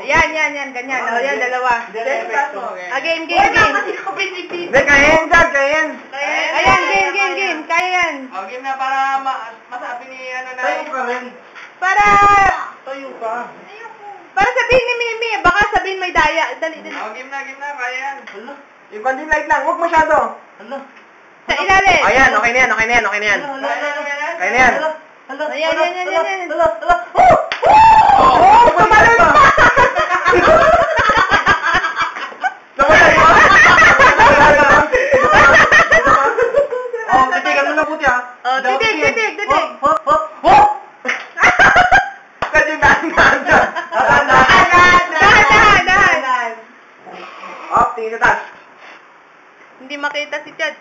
Yan. Ganyan. O, yan, dalawa. Game. Game. Hindi, kaya yan, Dad. Kaya yan. Ayan, game. Kaya yan. O, game na para masabi ni ano na. Tayo ka rin. Para Tayo ka. sabihin ni Mimi. Baka sabihin may daya. Dali. O, game na, kaya yan. Hala. Yung konting light lang. Huwag masyado. Hala. Sa ilalim. Ayan, okay na yan. Kaya na yan. Ayan. Oh! Tumalon pa! Oh, titigan mo lang puti ha. Oh, titig. Hop! Kasi dahan-dahan dyan. Dahan. Hop, tingin sa taas. Hindi makita si Chad.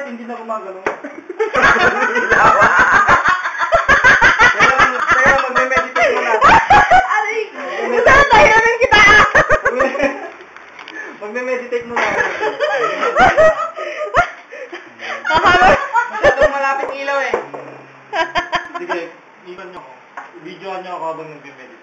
Hindi na gumagano. Kaya magme-meditate mo na. Magme-meditate mo na. Masyadong malapit ilaw eh. Sige, iwan niyo ako. Videoan niyo ako habang nagme-meditate.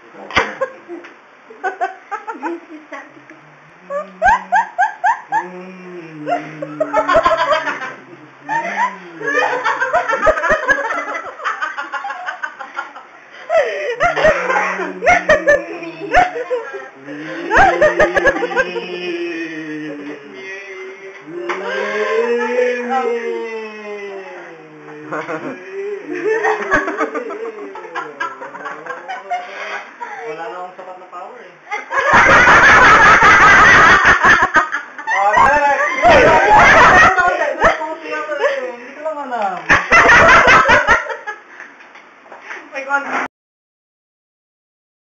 Wala na akong sapat na power eh. Hindi ko lang alam.